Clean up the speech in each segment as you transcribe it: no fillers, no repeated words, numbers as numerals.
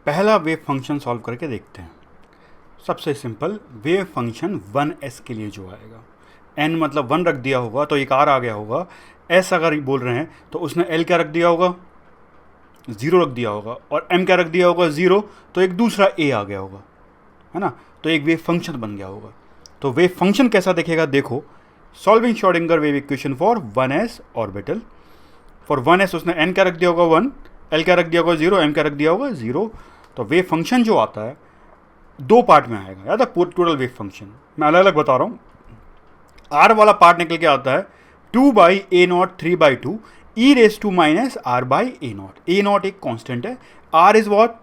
पहला wave function solve करके देखते हैं। सबसे सिंपल वेव फंक्शन 1s के लिए जो आएगा, n मतलब 1 रख दिया होगा तो एक r आ गया होगा। s अगर बोल रहे हैं तो उसने l क्या रख दिया होगा, 0 रख दिया होगा, और m क्या रख दिया होगा, 0, तो एक दूसरा a आ गया होगा, है ना। तो एक वेव फंक्शन बन गया होगा। तो वेव फंक्शन कैसा दिखेगा देखो, solving Schrodinger wave equation for 1s orbital. For 1s उसने n क्या रख दिया होगा 1, l क्या रख दिया होगा 0, m क्या रख दिया होगा 0। तो वेव फंक्शन जो आता है दो पार्ट में आएगा, याद है टोटल वेव फंक्शन मैं अलग अलग बता रहा हूँ। r वाला पार्ट निकल के आता है 2/a0 3/2 e raise to minus r/a0। a0 एक कांस्टेंट है, r is what,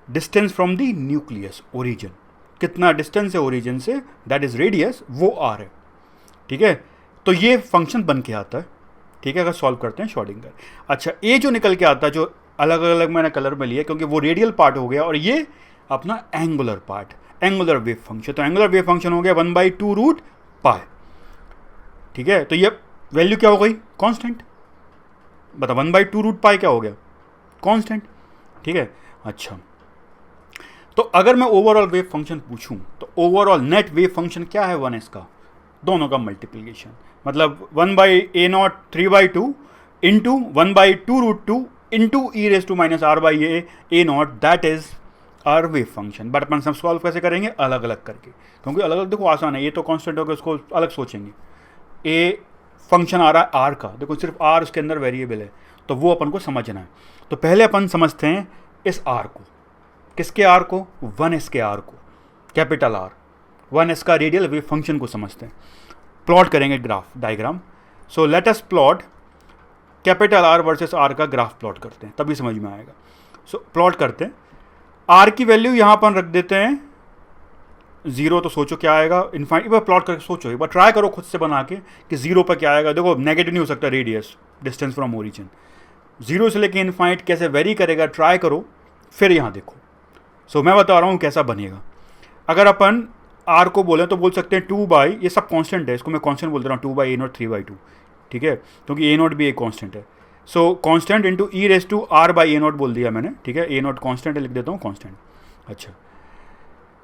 distance from the nucleus, origin, कितना डिस्टेंस है ओरिजिन से, दैट इज रेडियस, वो r है, ठीक है। तो ये फंक्शन बन के आता है, ठीक है, अगर सॉल्व करते हैं श्रोडिंगर। अच्छा, ए जो निकल के आता है, जो अलग अलग मैंने कलर में लिया क्योंकि वो रेडियल पार्ट हो गया, और ये अपना angular part, angular wave function. तो एंगुलर वेव फंक्शन हो गया 1/2√π, ठीक है। तो ये वैल्यू क्या हो गई, कांस्टेंट। बता 1/2√π क्या हो गया, कांस्टेंट, ठीक है। अच्छा, तो अगर मैं ओवरऑल वेव फंक्शन पूछूं तो ओवरऑल नेट वेव फंक्शन क्या है 1s का, दोनों का मल्टीप्लिकेशन, मतलब 1/a0 3/2 into 1/2√2 into e raise to minus r/a0, that is R wave function. But अपन सब सॉल्व कैसे करेंगे, अलग अलग करके, क्योंकि अलग अलग देखो आसान है, ये तो कांस्टेंट होगा, उसको अलग सोचेंगे। ए फंक्शन आ रहा है आर का, देखो सिर्फ आर उसके अंदर वेरिएबल है, तो वो अपन को समझना है। तो पहले अपन समझते हैं इस आर को, किसके आर को, 1s के आर को, कैपिटल आर, 1s का रेडियल वेव फंक्शन को समझते हैं। प्लॉट करेंगे graph diagram. So let us plot capital R versus R का ग्राफ प्लॉट करते हैं, तभी समझ में आएगा। सो प्लॉट करते हैं, आर की वैल्यू यहाँ पर रख देते हैं 0, तो सोचो क्या आएगा, इनफाइनाइट। एक बार प्लॉट करके सोचो, एक बार ट्राई करो खुद से बना के कि 0 पर क्या आएगा। देखो नेगेटिव नहीं हो सकता, रेडियस, डिस्टेंस फ्रॉम ओरिजिन, 0 से लेके इनफाइनाइट कैसे वेरी करेगा, ट्राई करो, फिर यहाँ देखो। सो मैं बता रहा हूँ कैसा बनेगा। अगर अपन आर को बोलें तो बोल सकते हैं 2 ये सब कांस्टेंट है, इसको मैं कांस्टेंट बोल रहा हूँ, 2/a0 3/2, ठीक है, क्योंकि a0 भी एक कांस्टेंट है। So constant into e raise to r/a0 बोल दिया मैंने, ठीक है, a0 कांस्टेंट है, लिख देता हूँ कांस्टेंट। अच्छा,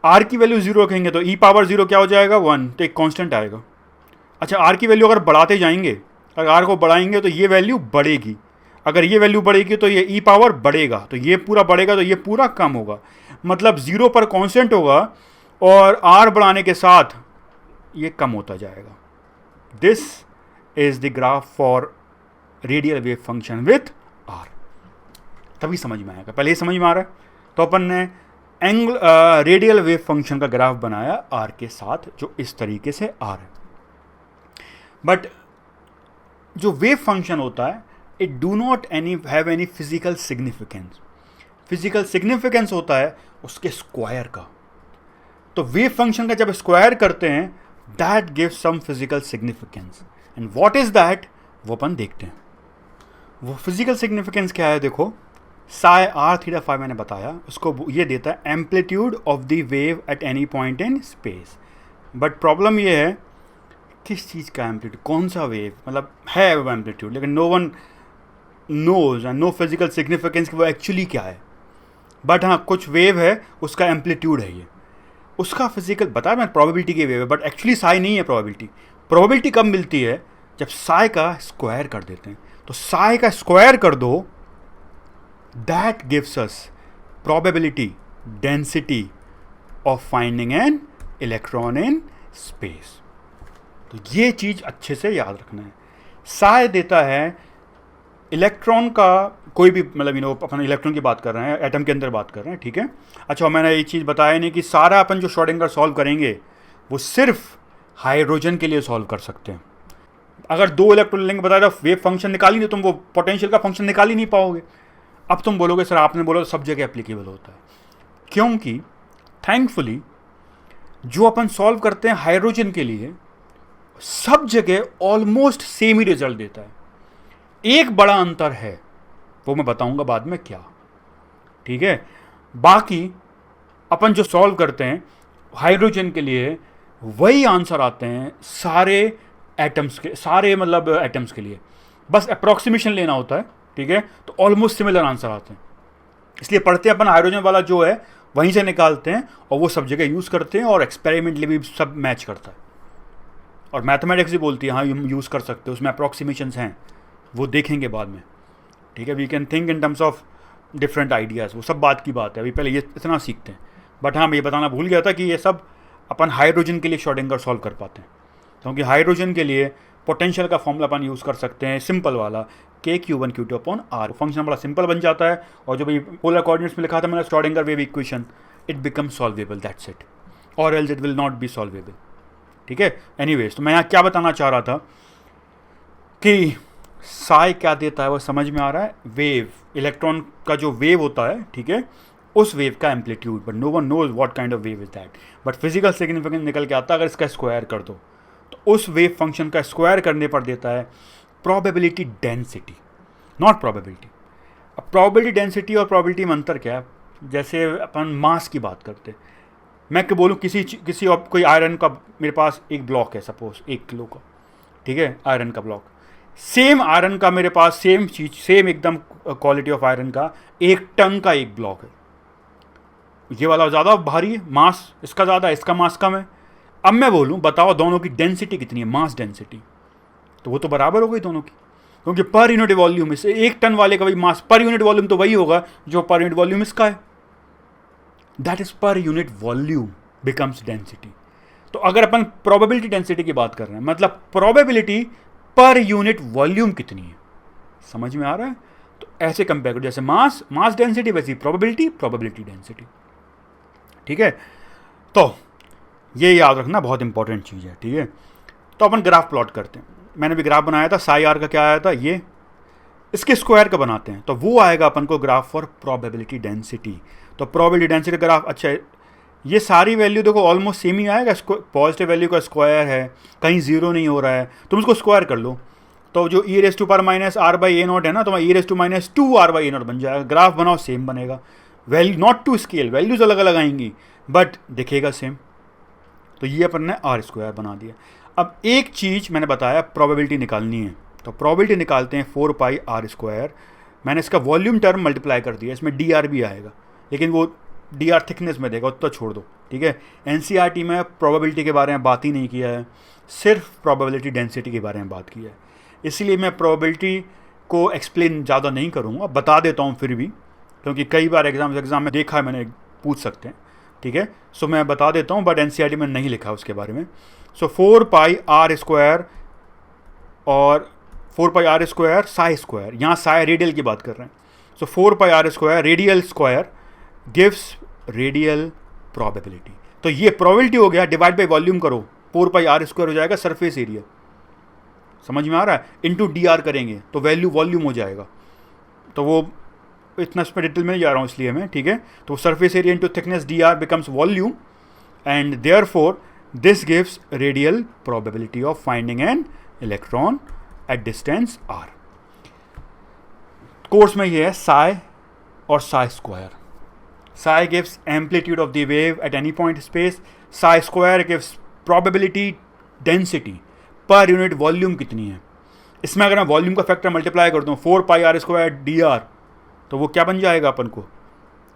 r की वैल्यू 0 रखेंगे तो e⁻0 क्या हो जाएगा 1, तो एक कांस्टेंट आएगा। अच्छा, r की वैल्यू अगर बढ़ाते जाएंगे, अगर r को बढ़ाएंगे तो ये वैल्यू बढ़ेगी, अगर ये वैल्यू बढ़ेगी तो ये e पावर बढ़ेगा, तो ये पूरा बढ़ेगा, तो ये पूरा कम होगा, मतलब 0 पर कांस्टेंट होगा और r बढ़ाने के साथ ये कम होता जाएगा। This is the graph for radial wave function with r, तभी समझ में आएगा। पहले ही समझ में आ रहा है, तो अपन ने रेडियल वेव फंक्शन का ग्राफ बनाया r के साथ, जो इस तरीके से r है। बट जो वेव फंक्शन होता है, it do not have any physical significance. Physical significance होता है उसके स्क्वायर का। तो वेव फंक्शन का जब स्क्वायर करते हैं, that gives some physical significance, and what is that, वो अपन देखते हैं। वो फिजिकल सिग्निफिकेंस क्या है, देखो साई r थीटा फाई मैंने बताया, उसको ये देता है amplitude of the wave at any point in space. But problem ये है किस चीज़ का एम्पलीट्यूड, कौन सा वेव, मतलब है वो एम्पलीट्यूड, लेकिन no one knows and no physical significance कि वो एक्चुअली क्या है। बट हाँ, कुछ वेव है उसका एम्पलीट्यूड है ये, उसका फिजिकल बताया मैं, प्रोबेबिलिटी की वेव है, बट एक्चुअली साई नहीं है प्रोबेबिलिटी। प्रोबेबिलिटी कब मिलती है, जब साई का स्क्वायर कर देते हैं। तो साई का स्क्वायर कर दो, that gives us probability density of finding an electron in space. तो ये चीज़ अच्छे से याद रखना है। साई देता है इलेक्ट्रॉन का, कोई भी, मतलब अपन इलेक्ट्रॉन की बात कर रहे हैं, एटम के अंदर बात कर रहे हैं, ठीक है। अच्छा, मैंने ये चीज़ बताया नहीं कि सारा अपन जो श्रोडिंगर सॉल्व करेंगे वो सिर्फ हाइड्रोजन के लिए सॉल्व कर सकते हैं। अगर 2 इलेक्ट्रॉन लेंगे, बताया था वेव फंक्शन निकाल ही नहीं, तुम वो पोटेंशियल का फंक्शन निकाल ही नहीं पाओगे। अब तुम बोलोगे सर आपने बोला सब जगह एप्लीकेबल होता है, क्योंकि थैंकफुली जो अपन सॉल्व करते हैं हाइड्रोजन के लिए, सब जगह ऑलमोस्ट सेम ही रिजल्ट देता है। एक बड़ा अंतर है, वो मैं बताऊंगा बाद में क्या, ठीक है। बाकी अपन जो सॉल्व करते हैं हाइड्रोजन के लिए, वही आंसर आते हैं सारे एटम्स के, सारे मतलब एटम्स के लिए, बस अप्रॉक्सीमेशन लेना होता है, ठीक है। तो ऑलमोस्ट सिमिलर आंसर आते हैं, इसलिए पढ़ते अपन हाइड्रोजन वाला जो है वहीं से निकालते हैं और वो सब जगह यूज़ करते हैं और एक्सपेरिमेंटली भी सब मैच करता है। और मैथमेटिक्स भी बोलती है हाँ यूज़ कर सकते हो, उसमें अप्रॉक्सीमेशंस हैं, वो देखेंगे बाद में, ठीक है। We can think in terms of different ideas, वो सब बात की बात है, अभी पहले ये इतना सीखते हैं। बट हाँ मैं ये बताना भूल गया था कि ये सब अपन हाइड्रोजन के लिए श्रोडिंगर सॉल्व कर पाते हैं, क्योंकि हाइड्रोजन के लिए पोटेंशियल का फॉर्मूला अपन यूज़ कर सकते हैं सिंपल वाला K(Q1Q2)/R। फंक्शन बड़ा सिंपल बन जाता है और जो भी पोलर कोऑर्डिनेट्स में लिखा था मैंने Schrodinger wave equation, it become solvable, that's it, और else it will not be solvable, ठीक है। एनीवेज, तो मैं यहाँ क्या बताना चाह रहा था कि साई क्या देता है वो समझ में आ रहा है, वेव, इलेक्ट्रॉन का जो वेव होता है, ठीक है, उस वेव का amplitude, but no one knows what kind of wave is that. But physical significance निकल के आता है अगर इसका स्क्वायर कर दो, तो उस वेव फंक्शन का स्क्वायर करने पर देता है प्रोबेबिलिटी डेंसिटी, नॉट प्रोबेबिलिटी। अब प्रोबेबिलिटी डेंसिटी और प्रोबेबिलिटी में अंतर क्या है, जैसे अपन मास की बात करते, मैं क्या बोलूँ, किसी और कोई आयरन का मेरे पास एक ब्लॉक है सपोज 1 किलो का, ठीक है, आयरन का ब्लॉक, सेम आयरन का मेरे पास सेम चीज, सेम एकदम क्वालिटी ऑफ आयरन का 1 टन का एक ब्लॉक है, ये वाला ज़्यादा भारी है, मास इसका ज़्यादा है, इसका मास कम है। अब मैं बोलूँ बताओ दोनों की डेंसिटी कितनी है, मास डेंसिटी, तो वो तो बराबर हो गई दोनों की, क्योंकि पर यूनिट वॉल्यूम, इससे 1 टन वाले का वही मास, पर यूनिट वॉल्यूम तो वही होगा जो पर यूनिट वॉल्यूम इसका है, that is per unit volume becomes density. तो अगर अपन प्रोबेबिलिटी डेंसिटी की बात कर रहे हैं, मतलब प्रोबेबिलिटी पर यूनिट वॉल्यूम कितनी है, समझ में आ रहा है। तो ऐसे कंपेयर करो, जैसे मास डेंसिटी वैसी प्रोबेबिलिटी डेंसिटी, ठीक है। तो ये याद रखना बहुत इंपॉर्टेंट चीज़ है, ठीक है। तो अपन ग्राफ प्लॉट करते हैं, मैंने भी ग्राफ बनाया था, साई आर का क्या आया था, ये इसके स्क्वायर का बनाते हैं, तो वो आएगा अपन को ग्राफ फॉर प्रोबेबिलिटी डेंसिटी। तो प्रोबेबिलिटी डेंसिटी का ग्राफ, अच्छा ये सारी वैल्यू देखो ऑलमोस्ट सेम ही आएगा, पॉजिटिव वैल्यू का स्क्वायर है, कहीं जीरो नहीं हो रहा है, तुम उसको स्क्वायर कर लो, तो जो e⁻⁻r/a0 है ना, तो e⁻²r/a0 बन जाएगा। ग्राफ बनाओ सेम बनेगा, value not to scale, values अलग अलग आएंगी बट दिखेगा सेम। तो ये अपन ने r² बना दिया। अब एक चीज़ मैंने बताया प्रोबेबिलिटी निकालनी है, तो प्रोबेबिलिटी निकालते हैं 4πr²। मैंने इसका वॉल्यूम टर्म मल्टीप्लाई कर दिया, इसमें dr भी आएगा, लेकिन वो dr थिकनेस में देगा, उतना छोड़ दो, ठीक है। एनसीईआरटी में प्रोबेबिलिटी के बारे में बात ही नहीं किया है, सिर्फ प्रोबेबिलिटी डेंसिटी के बारे में बात की है, इसलिए मैं प्रोबेबिलिटी को एक्सप्लेन ज़्यादा नहीं करूँगा, बता देता हूँ फिर भी, क्योंकि कई बार एग्ज़ाम में देखा है मैंने, पूछ सकते हैं, ठीक है। सो मैं बता देता हूँ, बट एनसीईआरटी में नहीं लिखा उसके बारे में। सो 4πr² और 4πr² साई स्क्वायर, यहाँ साई रेडियल की बात कर रहे हैं, सो 4πr² radial square gives radial probability. तो ये प्रोबेबिलिटी हो गया, डिवाइड बाई वॉल्यूम करो, 4πr² हो जाएगा सरफेस एरिया, समझ में आ रहा है, इनटू dr करेंगे तो वैल्यू वॉल्यूम हो जाएगा। तो वो इतना इसमें डिटेल में नहीं जा रहा हूँ इसलिए मैं, ठीक है। तो surface area into thickness dr becomes volume and therefore this gives radial probability of finding an electron at distance r। Course में ये है साई और Sai square. Psi gives amplitude of the wave at any point space. Psi square gives probability density per unit volume कितनी है। इसमें अगर मैं volume का फैक्टर मल्टीप्लाई कर दूँ 4πr² dr, तो वो क्या बन जाएगा अपन को,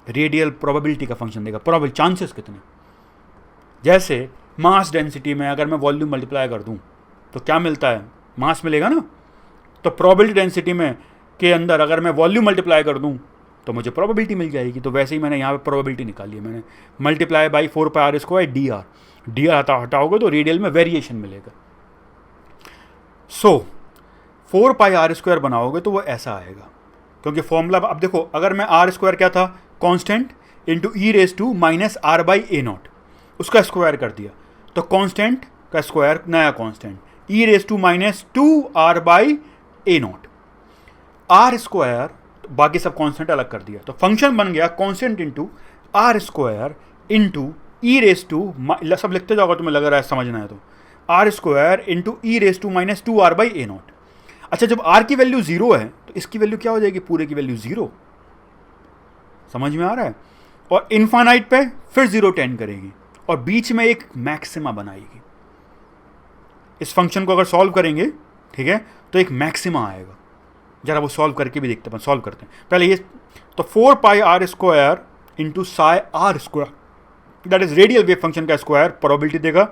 रेडियल प्रोबेबिलिटी का फंक्शन देगा, प्रोबेबल चांसेस कितने। जैसे मास डेंसिटी में अगर मैं वॉल्यूम मल्टीप्लाई कर दूँ तो क्या मिलता है, मास मिलेगा ना, तो प्रोबेबिलिटी डेंसिटी में के अंदर अगर मैं वॉल्यूम मल्टीप्लाई कर दूँ तो मुझे प्रोबेबिलिटी मिल जाएगी। तो वैसे ही मैंने यहाँ पे प्रोबेबिलिटी निकाली है, मैंने मल्टीप्लाई बाई 4πr² dr हटाओगे तो रेडियल में वेरिएशन मिलेगा। सो 4πr² बनाओगे तो वो ऐसा आएगा, क्योंकि फॉर्मूला अब देखो, अगर मैं r² क्या था, कांस्टेंट इंटू e⁻⁻r/a0, उसका स्क्वायर कर दिया, तो कांस्टेंट का स्क्वायर नया कांस्टेंट e⁻²r/a0, r², बाकी सब कांस्टेंट अलग कर दिया, तो फंक्शन बन गया कांस्टेंट इंटू r² इंटू सब लिखते जाओगे, तुम्हें लग रहा है समझना है तो r² इंटू e⁻²r/a0। अच्छा, जब r की वैल्यू 0 है तो इसकी वैल्यू क्या हो जाएगी, पूरे की वैल्यू 0, समझ में आ रहा है। और इनफाइनाइट पे फिर 0 टेंड करेगी और बीच में एक मैक्सिमा बनाएगी। इस फंक्शन को अगर सॉल्व करेंगे, ठीक है, तो एक मैक्सिमा आएगा। जरा वो सॉल्व करके भी देखते हैं, सॉल्व करते हैं। पहले ये तो 4 pi R square into psi R square, that is radial wave function का स्क्वायर प्रोबेबिलिटी देगा,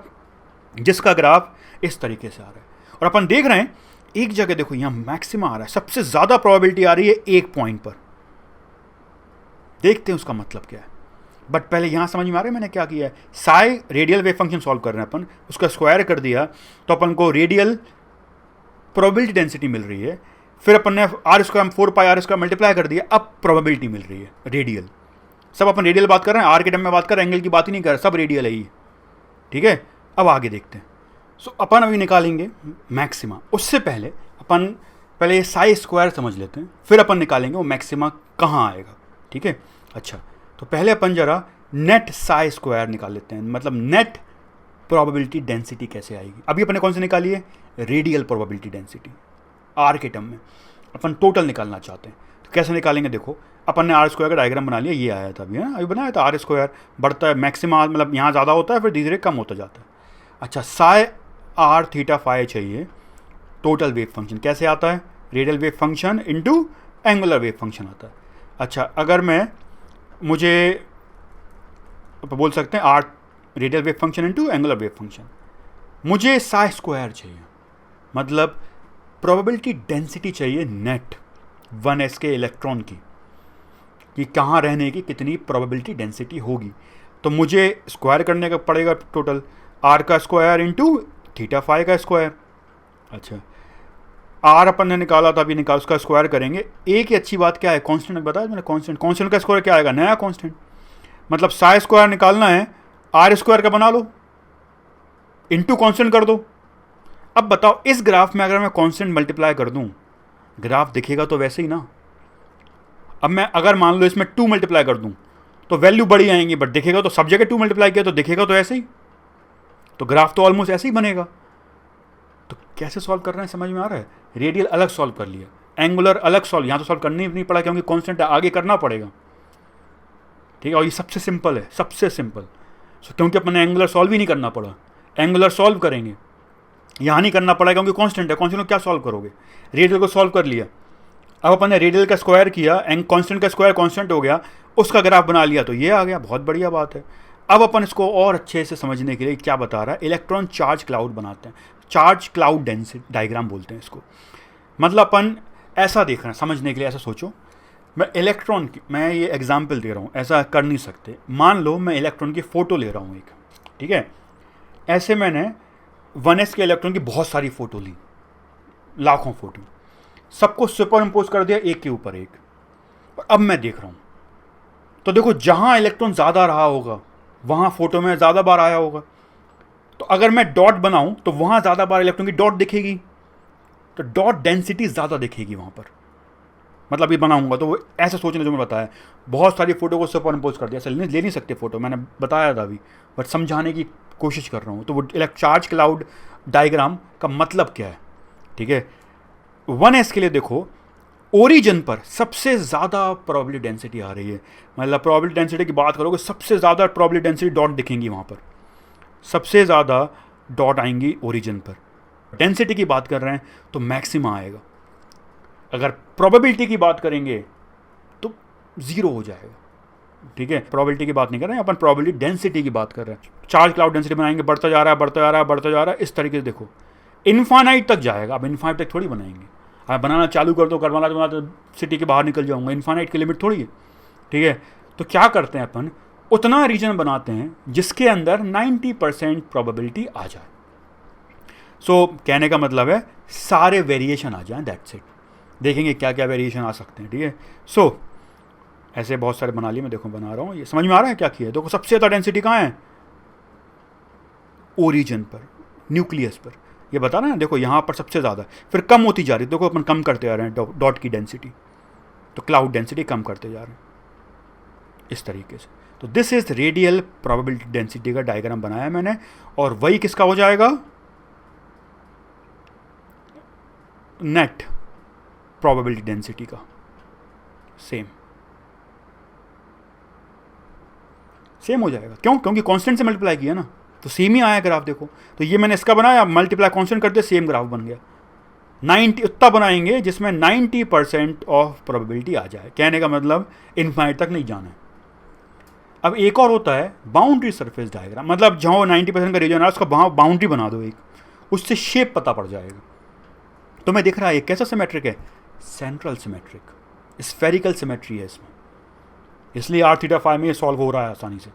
जिसका ग्राफ इस तरीके से आ रहा है। और अपन देख रहे हैं एक जगह देखो यहां मैक्सिमा आ रहा है, सबसे ज्यादा प्रोबेबिलिटी आ रही है एक पॉइंट पर। देखते हैं उसका मतलब क्या है, बट पहले यहां समझ में आ रहा है मैंने क्या किया है। Sai radial wave function solve कर रहे हैं अपन, उसका स्क्वायर कर दिया तो अपन को रेडियल प्रोबेबिलिटी डेंसिटी मिल रही है। फिर अपन ने R square 4 pi R square multiply कर दिया, अब प्रोबेबिलिटी मिल रही है रेडियल। सब अपन रेडियल बात कर रहे हैं, आर के टर्म में बात कर रहे हैं, एंगल की बात ही नहीं कर रहे, सब रेडियल है ये, ठीक है। अब आगे देखते हैं। सो अपन अभी निकालेंगे मैक्सिमा। उससे पहले अपन पहले ये साई स्क्वायर समझ लेते हैं, फिर अपन निकालेंगे वो मैक्सिमा कहाँ आएगा, ठीक है। अच्छा, तो पहले अपन जरा नेट साई स्क्वायर निकाल लेते हैं, मतलब नेट प्रोबेबिलिटी डेंसिटी कैसे आएगी। अभी अपने कौन से निकाली है, रेडियल प्रोबेबिलिटी डेंसिटी आर के टर्म में। अपन टोटल निकालना चाहते हैं तो कैसे निकालेंगे, देखो अपन ने आर स्क्वायर का डायग्राम बना लिया, ये आया था अभी, है ना, अभी बनाया था। आर स्क्वायर बढ़ता है, मैक्सिमा मतलब यहाँ ज़्यादा होता है, फिर धीरे धीरे कम होता जाता है। अच्छा, साई आर थीटा फाई चाहिए टोटल वेव फंक्शन, कैसे आता है, radial wave function into angular wave function आता है। अच्छा, अगर मैं मुझे बोल सकते हैं R radial wave function into angular wave function, मुझे साई स्क्वायर चाहिए, मतलब प्रोबेबिलिटी डेंसिटी चाहिए नेट 1s के इलेक्ट्रॉन की, कि कहाँ रहने की कितनी प्रोबेबिलिटी डेंसिटी होगी। तो मुझे स्क्वायर करने का पड़ेगा टोटल आर का स्क्वायर इंटू थीटा फाई का स्क्वायर। अच्छा, आर अपन ने निकाला था, अभी निकाल उसका स्क्वायर करेंगे। एक ही अच्छी बात क्या है, कांस्टेंट बताया मैंने, कांस्टेंट का स्क्वायर क्या आएगा, नया कांस्टेंट, मतलब साई स्क्वायर निकालना है, आर स्क्वायर का बना लो, इंटू कांस्टेंट कर दो। अब बताओ इस ग्राफ में अगर मैं कांस्टेंट मल्टीप्लाई कर दूं, ग्राफ दिखेगा तो वैसे ही ना। अब मैं अगर मान लो इसमें 2 मल्टीप्लाई कर दूं तो वैल्यू बड़ी आएंगी, बट दिखेगा तो सब जगह 2 मल्टीप्लाई किया तो दिखेगा तो ऐसे ही, तो ग्राफ तो ऑलमोस्ट ऐसे ही बनेगा। तो कैसे सॉल्व कर रहे हैं समझ में आ रहा है। रेडियल अलग सॉल्व कर लिया, एंगुलर अलग सॉल्व, यहाँ तो सॉल्व करनी नहीं पड़ा क्योंकि कांस्टेंट आगे करना पड़ेगा, ठीक है। और ये सबसे सिंपल है, सबसे सिंपल, क्योंकि अपने एंगुलर सॉल्व ही नहीं करना पड़ा, एंगुलर सॉल्व करेंगे, यहाँ नहीं करना पड़ा क्योंकि कांस्टेंट है, कांस्टेंट को क्या सॉल्व करोगे, रेडियल को सॉल्व कर लिया। अब अपन ने रेडियल का स्क्वायर किया, एंड कांस्टेंट का स्क्वायर कांस्टेंट हो गया, उसका ग्राफ बना लिया तो ये आ गया, बहुत बढ़िया बात है। अब अपन इसको और अच्छे से समझने के लिए क्या बता रहा है, इलेक्ट्रॉन चार्ज क्लाउड बनाते हैं, चार्ज क्लाउड डेंसिटी डायग्राम बोलते हैं इसको। मतलब अपन ऐसा देख रहे हैं, समझने के लिए ऐसा सोचो, मैं इलेक्ट्रॉन की, मैं ये एग्जाम्पल दे रहा हूँ, ऐसा कर नहीं सकते। मान लो मैं इलेक्ट्रॉन की फ़ोटो ले रहा हूँ एक, ठीक है, ऐसे मैंने 1s के इलेक्ट्रॉन की बहुत सारी फ़ोटो ली, लाखों फ़ोटो, सबको सुपर इम्पोज कर दिया एक के ऊपर एक। और अब मैं देख रहा हूँ तो देखो जहाँ इलेक्ट्रॉन ज़्यादा रहा होगा वहाँ फ़ोटो में ज़्यादा बार आया होगा, तो अगर मैं डॉट बनाऊँ तो वहाँ ज़्यादा बार इलेक्ट्रॉन की डॉट दिखेगी, तो डॉट डेंसिटी ज़्यादा दिखेगी वहाँ पर। मतलब ये बनाऊंगा तो वो ऐसे सोचने जो मैं बताया, बहुत सारी फ़ोटो को सुपर इम्पोज कर दिया, ऐसे ले नहीं सकते फ़ोटो, मैंने बताया था अभी, बट समझाने की कोशिश कर रहा हूँ। तो वो चार्ज क्लाउड डायग्राम का मतलब क्या है, ठीक है। 1s के लिए देखो, ओरिजिन पर सबसे ज़्यादा प्रोबेबिलिटी डेंसिटी आ रही है, मतलब प्रोबेबिलिटी डेंसिटी की बात करोगे सबसे ज़्यादा प्रोबेबिलिटी डेंसिटी डॉट दिखेंगी वहाँ पर, सबसे ज़्यादा डॉट आएंगी ओरिजिन पर। डेंसिटी की बात कर रहे हैं तो मैक्सिमा आएगा, अगर प्रोबेबिलिटी की बात करेंगे तो 0 हो जाएगा, ठीक है। प्रोबेबिलिटी की बात नहीं कर रहे हैं अपन, प्रोबेबिलिटी डेंसिटी की बात कर रहे हैं। चार्ज क्लाउड डेंसिटी बनाएंगे, बढ़ता जा रहा है, बढ़ता जा रहा है, बढ़ता जा रहा है, इस तरीके से देखो इन्फानाइट तक जाएगा। अब इन्फानाइट तक थोड़ी बनाएंगे, अब बनाना चालू कर दो, करवाना तो सिटी के बाहर निकल जाऊंगा, इन्फानाइट की लिमिट थोड़ी है, ठीक है। तो क्या करते हैं अपन, उतना रीजन बनाते हैं जिसके अंदर 90% प्रोबेबिलिटी आ जाए। सो कहने का मतलब है सारे वेरिएशन आ जाएं, दैट्स इट। देखेंगे क्या क्या वेरिएशन आ सकते हैं, ठीक है। सो ऐसे बहुत सारे बना लिए, मैं देखो बना रहा हूँ, ये समझ में आ रहा है क्या किया है। देखो सबसे ज़्यादा डेंसिटी कहाँ है, ओरिजिन पर, न्यूक्लियस पर, ये बता रहा है, देखो यहाँ पर सबसे ज़्यादा, फिर कम होती जा रही है, देखो अपन कम करते जा रहे हैं डॉट की डेंसिटी, तो क्लाउड डेंसिटी कम करते जा रहे हैं इस तरीके से। तो this is radial probability density का डायग्राम बनाया मैंने, और वही किसका हो जाएगा, नेट प्रोबेबिलिटी डेंसिटी का, सेम हो जाएगा। क्यों, क्योंकि कांस्टेंट से मल्टीप्लाई किया ना, तो सेम ही आया ग्राफ। देखो तो ये मैंने इसका बनाया, मल्टीप्लाई कांस्टेंट कर दिया, सेम ग्राफ बन गया। 90 उतना बनाएंगे जिसमें 90% ऑफ प्रोबेबिलिटी आ जाए। कहने का मतलब इनफाइनाइट तक नहीं जाना है। अब एक और होता है बाउंड्री सरफेस डायग्राम, मतलब जहाँ 90% का रीजन है उसका बाउंड्री बना दो एक, उससे शेप पता पड़ जाएगा। तो मैं दिख रहा है ये कैसा सिमेट्रिक है, सेंट्रल सिमेट्रिक, स्फेरिकल सिमेट्री है इसमें, इसलिए आर थीटा फाइव में ये सॉल्व हो रहा है आसानी से।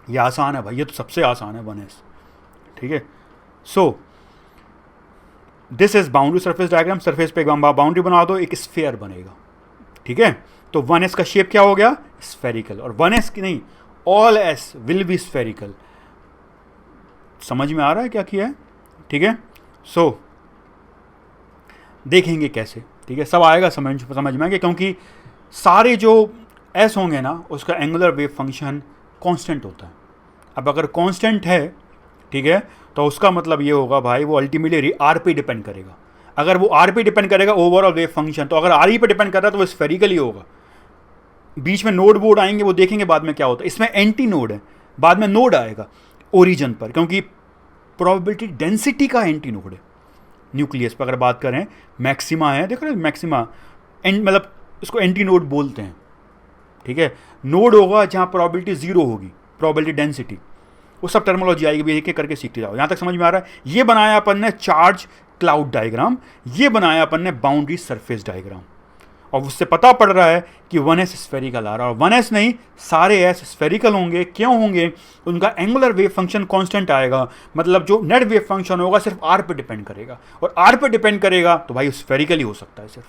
ये आसान है भाई, ये तो सबसे आसान है 1s, ठीक है। So this is boundary surface diagram, surface पे बाउंड्री बना दो, एक स्फेयर बनेगा, ठीक है। तो 1s का शेप क्या हो गया, स्फेरिकल, और 1s की नहीं, all s will be spherical. समझ में आ रहा है क्या किया है, ठीक है। सो देखेंगे कैसे, ठीक है, सब आएगा समझ में आएंगे, क्योंकि सारे जो s होंगे ना उसका एंगुलर वेव फंक्शन कांस्टेंट होता है। अब अगर कांस्टेंट है, ठीक है, तो उसका मतलब ये होगा भाई वो अल्टीमेटली आर पे डिपेंड करेगा। अगर वो आर पे डिपेंड करेगा ओवरऑल वेव फंक्शन, तो अगर आर ही पे डिपेंड कर रहा है तो वो स्फेरिकल ही होगा। बीच में नोड बोर्ड आएंगे, वो देखेंगे बाद में क्या होता है। इसमें एंटी नोड है, बाद में नोड आएगा ओरिजिन पर, क्योंकि प्रोबेबिलिटी डेंसिटी का एंटी नोड है। न्यूक्लियस पर अगर बात करें, मैक्सिमा है, देख रहे हैं मैक्सिमा, मतलब इसको एंटी नोड बोलते हैं, ठीक है। नोड होगा जहाँ प्रोबेबिलिटी जीरो होगी, प्रोबेबिलिटी डेंसिटी, वो सब टर्मोलॉजी आएगी, भी एक एक करके सीखते जाओ। यहाँ तक समझ में आ रहा है। ये बनाया अपन ने चार्ज क्लाउड डायग्राम, ये बनाया अपन ने बाउंड्री सरफेस डायग्राम, और उससे पता पड़ रहा है कि 1s स्फेरिकल आ रहा है, और 1s नहीं सारे s स्फेरिकल होंगे। क्यों होंगे, उनका एंगुलर वेव फंक्शन कांस्टेंट आएगा, मतलब जो नेट वेव फंक्शन होगा सिर्फ r पे डिपेंड करेगा, और r पे डिपेंड करेगा तो भाई स्फेरिकल ही हो सकता है सिर्फ।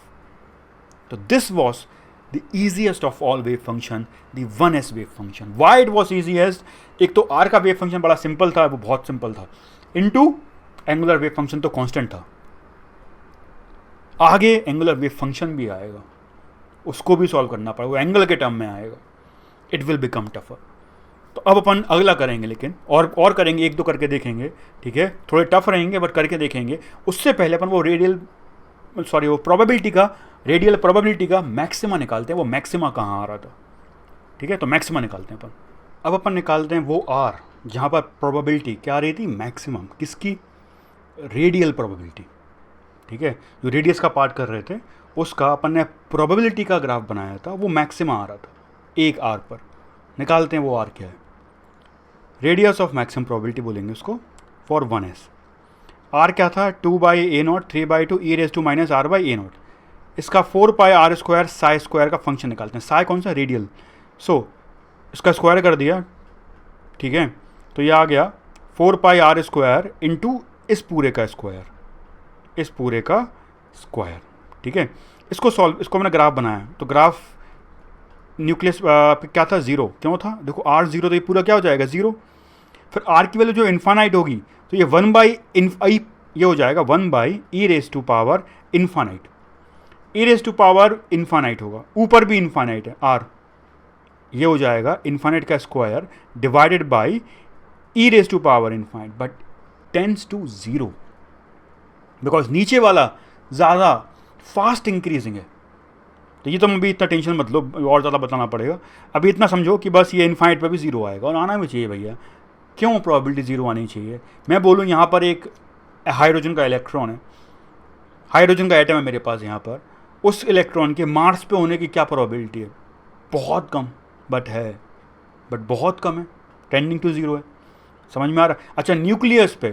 तो this was the easiest of all wave function, the 1s wave function. Why it was easiest, एक तो r का वेव फंक्शन बड़ा सिंपल था, वो बहुत सिंपल था, इनटू एंगुलर वेव फंक्शन तो कांस्टेंट था। आगे एंगुलर वेव फंक्शन भी आएगा, उसको भी सॉल्व करना पड़ेगा, वो एंगल के टर्म में आएगा, इट विल बिकम टफर। तो अब अपन अगला करेंगे, लेकिन और करेंगे, एक दो करके देखेंगे, ठीक है, थोड़े टफ रहेंगे बट करके देखेंगे। उससे पहले अपन वो वो प्रोबेबिलिटी का, रेडियल प्रोबेबिलिटी का मैक्सिमा निकालते हैं। वो मैक्सिमा कहाँ आ रहा था, ठीक है, तो मैक्सिमा निकालते हैं अपन। अब अपन निकालते हैं वो आर जहाँ पर प्रोबेबिलिटी क्या आ रही थी, मैक्सिमम, किसकी, रेडियल प्रोबेबिलिटी, ठीक है, जो रेडियस का पार्ट कर रहे थे उसका अपन ने प्रोबेबिलिटी का ग्राफ बनाया था, वो मैक्सिमा आ रहा था एक आर पर। निकालते हैं वो आर क्या है, रेडियस ऑफ मैक्सिमम प्रोबेबिलिटी बोलेंगे उसको फॉर 1s। आर क्या था, 2/a0, 3/2 e⁻r/a0। इसका 4πr² साई स्क्वायर का फंक्शन निकालते हैं। साई कौन सा, रेडियल, सो इसका स्क्वायर कर दिया, ठीक है, तो ये आ गया 4πr² इंटू इस पूरे का स्क्वायर, इस पूरे का स्क्वायर, ठीक है। इसको मैंने ग्राफ बनाया, तो ग्राफ न्यूक्लियस क्या था, जीरो, क्यों था, देखो r जीरो, तो ये पूरा क्या हो जाएगा, जीरो। फिर r की वैल्यू जो इन्फानाइट होगी तो ये 1/, ये हो जाएगा 1/e⁻∞, e⁻∞ होगा, ऊपर भी इन्फानाइट है r, ये हो जाएगा इन्फानाइट का square divided by e⁻∞, but tends to zero, because नीचे वाला ज़्यादा फास्ट इंक्रीजिंग है। तो ये तो अभी इतना टेंशन मत लो, और ज़्यादा बताना पड़ेगा। अभी इतना समझो कि बस ये इन्फाइनाइट पे भी जीरो आएगा, और आना भी चाहिए भैया। क्यों प्रोबेबिलिटी जीरो आनी चाहिए, मैं बोलूँ यहाँ पर एक हाइड्रोजन का इलेक्ट्रॉन है, हाइड्रोजन का एटम है मेरे पास यहाँ पर, उस इलेक्ट्रॉन के मार्स पे होने की क्या प्रोबेबिलिटी है, बहुत कम, बट बहुत कम है, टेंडिंग टू जीरो है। समझ में आ रहा है। अच्छा, न्यूक्लियस पे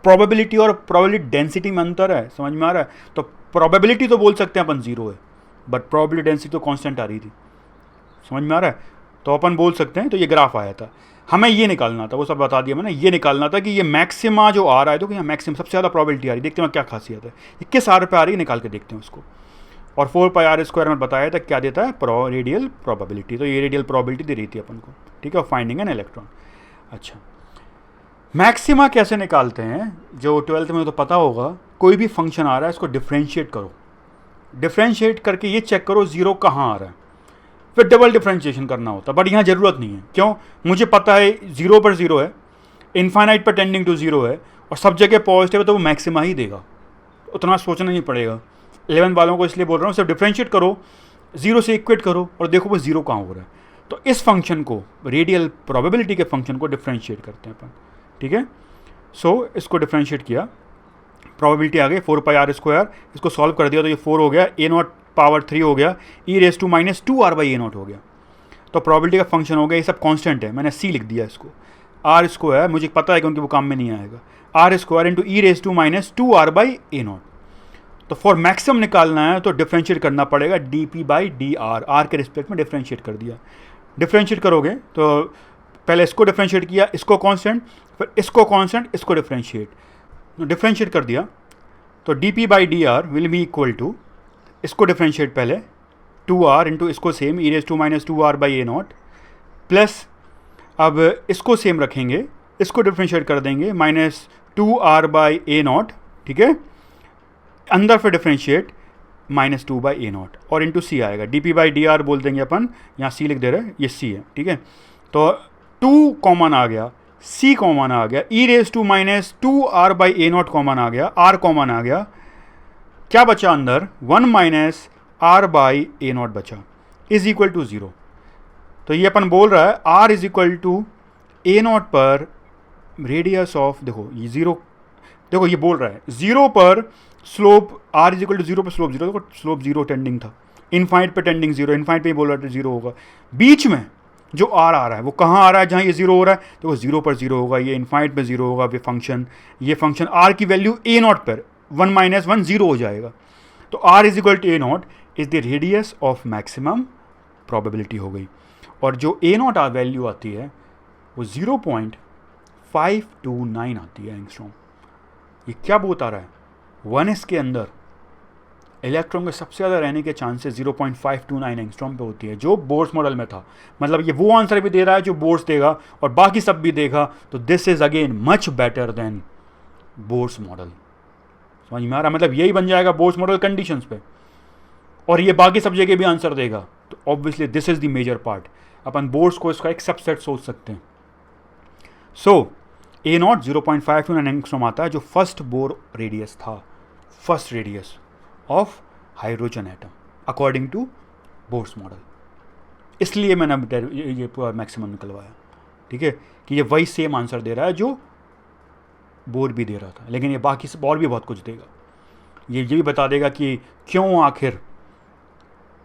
प्रोबेबिलिटी और प्रोबेबिलिटी डेंसिटी में अंतर है, समझ में आ रहा है। तो प्रोबेबिलिटी तो बोल सकते हैं अपन जीरो है, बट प्रोबेबिलिटी डेंसिटी तो कांस्टेंट आ रही थी, समझ में आ रहा है। तो अपन बोल सकते हैं, तो ये ग्राफ आया था, हमें ये निकालना था, वो सब बता दिया मैंने, ये निकालना था कि ये मैक्सिमा जो आ रहा है, तो यहाँ मैक्सिमम सबसे ज़्यादा प्रोबेबिलिटी आ रही है, देखते हैं क्या खासियत है, ये किस आर पे आ रही है, निकाल के देखते हैं उसको। और 4πr² में बताया था क्या देता है, रेडियल प्रोबेबिलिटी, तो ये रेडियल प्रोबेबिलिटी दे रही थी अपन को, ठीक है, फाइंडिंग एन इलेक्ट्रॉन। अच्छा, मैक्सिमा कैसे निकालते हैं, जो 12th में तो पता होगा, कोई भी फंक्शन आ रहा है इसको डिफ्रेंशिएट करो, डिफ्रेंशिएट करके ये चेक करो जीरो कहाँ आ रहा है, फिर डबल डिफ्रेंशिएशन करना होता है, बट यहाँ ज़रूरत नहीं है। क्यों, मुझे पता है जीरो पर जीरो है, इन्फाइनाइट पर टेंडिंग टू जीरो है, और सब जगह पॉजिटिव है, तो वो मैक्सिमा ही देगा, उतना सोचना नहीं पड़ेगा। 11 वालों को इसलिए बोल रहा हूँ, सिर्फ डिफ्रेंशिएट करो, जीरो से इक्वेट करो और देखो वो जीरो कहाँ हो रहा है। तो इस फंक्शन को, रेडियल प्रोबेबिलिटी के फंक्शन को डिफ्रेंशिएट करते हैं अपन, ठीक है। सो इसको डिफ्रेंशिएट किया, प्रोबेबिलिटी आ गई 4πr², इसको सॉल्व कर दिया तो ये 4 हो गया, a0⁻³ हो गया, e⁻²⁻2r/a0 हो गया। तो प्रोबेबिलिटी का फंक्शन हो गया, ये सब कांस्टेंट है, मैंने c लिख दिया इसको, r² मुझे पता है क्योंकि वो काम में नहीं आएगा, r² × e⁻²⁻2r/a0। तो फॉर मैक्सिमम निकालना है तो डिफ्रेंशिएट करना पड़ेगा dp/dr, r के रिस्पेक्ट में डिफ्रेंशिएट कर दिया। डिफ्रेंशिएट करोगे तो पहले इसको डिफ्रेंशिएट किया, इसको कांस्टेंट, फिर इसको कांस्टेंट, इसको डिफ्रेंशिएट कर दिया तो dp/dr will be equal to, इसको डिफ्रेंशिएट पहले 2r इंटू इसको सेम e⁻²⁻2r/a0 प्लस, अब इसको सेम रखेंगे, इसको डिफ्रेंशिएट कर देंगे -2r/a0, ठीक है, अंदर फिर डिफ्रेंशिएट -2/a0 और इंटू सी आएगा, dp/dr बोल देंगे अपन, यहाँ सी लिख दे रहे हैं, ये सी है, ठीक है। तो 2 कॉमन आ गया, c कॉमन आ गया, e⁻²⁻2r/a0 कॉमन आ गया, r कॉमन आ गया, क्या बचा अंदर 1 - r/a0 बचा, इज इक्वल टू 0। तो ये अपन बोल रहा है r is equal to a0 पर रेडियस ऑफ, देखो ये 0, देखो ये बोल रहा है 0 पर slope, r is equal to 0 पर स्लोप 0, देखो स्लोप 0 टेंडिंग था, इनफाइट पे टेंडिंग 0, इनफाइट पे ही बोल रहा था 0 होगा। बीच में जो r आ रहा है वो कहाँ आ रहा है, जहाँ ये 0 हो रहा है, तो वो 0 पर 0 होगा, ये इनफाइट पे 0 होगा, ये फंक्शन r की वैल्यू a0 पर 1 - 1 0 हो जाएगा। तो r is equal to a0 is the radius of maximum probability हो गई, और जो a0 वैल्यू आती है वो 0.529 आती है एंगस्ट्रॉम। ये क्या बता रहा है, 1s के अंदर इलेक्ट्रॉन के सबसे ज़्यादा रहने के चांसेस 0.529 एंगस्ट्रॉम पे होती है, जो बोर्स मॉडल में था। मतलब ये वो आंसर भी दे रहा है जो बोर्स देगा और बाकी सब भी देगा, तो this is again much better than Bohr's model. समझ में आ रहा, मतलब यही बन जाएगा बोर्स मॉडल कंडीशंस पे, और ये बाकी सब जगह भी आंसर देगा। तो obviously this is the major part, अपन बोर्स को इसका एक सबसेट सोच सकते हैं। सो a0 0.529 एंगस्ट्रॉम आता है, जो फर्स्ट बोर रेडियस था, first radius of hydrogen atom according to Bohr's model. इसलिए मैंने ये पूरा मैक्सिमम निकलवाया, ठीक है, कि ये वही सेम आंसर दे रहा है जो बोर भी दे रहा था, लेकिन ये बाकी से और भी बहुत कुछ देगा। ये भी बता देगा कि क्यों आखिर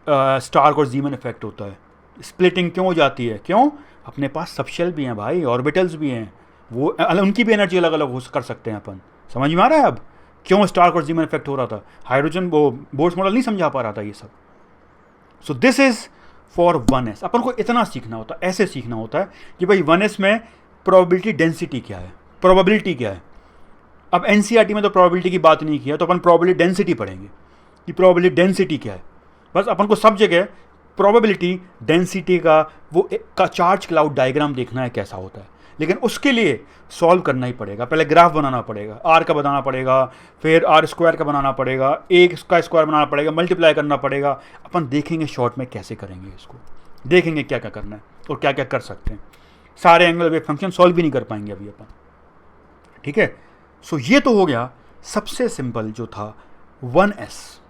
स्टार्क और जीमन इफेक्ट होता है, स्प्लिटिंग क्यों हो जाती है, क्यों, अपने पास सबशेल भी हैं भाई, ऑर्बिटल्स भी हैं, वो उनकी भी एनर्जी अलग अलग कर सकते हैं अपन। समझ में आ रहा है अब क्यों स्टार्क और जीमन इफेक्ट हो रहा था, हाइड्रोजन वो बोर्स मॉडल नहीं समझा पा रहा था ये सब। So this is for 1s। अपन को इतना सीखना होता है, ऐसे सीखना होता है कि भाई 1s में प्रोबेबिलिटी डेंसिटी क्या है, प्रोबेबिलिटी क्या है। अब एनसीईआरटी में तो प्रोबेबिलिटी की बात नहीं किया, तो अपन प्रोबेबिलिटी डेंसिटी पढ़ेंगे कि प्रोबेबिलिटी डेंसिटी क्या है। बस अपन को सब जगह प्रोबेबिलिटी डेंसिटी का वो का चार्ज क्लाउड डायग्राम देखना है कैसा होता है, लेकिन उसके लिए सॉल्व करना ही पड़ेगा, पहले ग्राफ बनाना पड़ेगा, r का बनाना पड़ेगा, फिर r² का बनाना पड़ेगा, a का स्क्वायर बनाना पड़ेगा, मल्टीप्लाई करना पड़ेगा। अपन देखेंगे शॉर्ट में कैसे करेंगे इसको, देखेंगे क्या क्या करना है और क्या क्या कर सकते हैं। सारे एंगल वेव फंक्शन सॉल्व भी नहीं कर पाएंगे अभी अपन, ठीक है। सो ये तो हो गया सबसे सिंपल जो था 1s।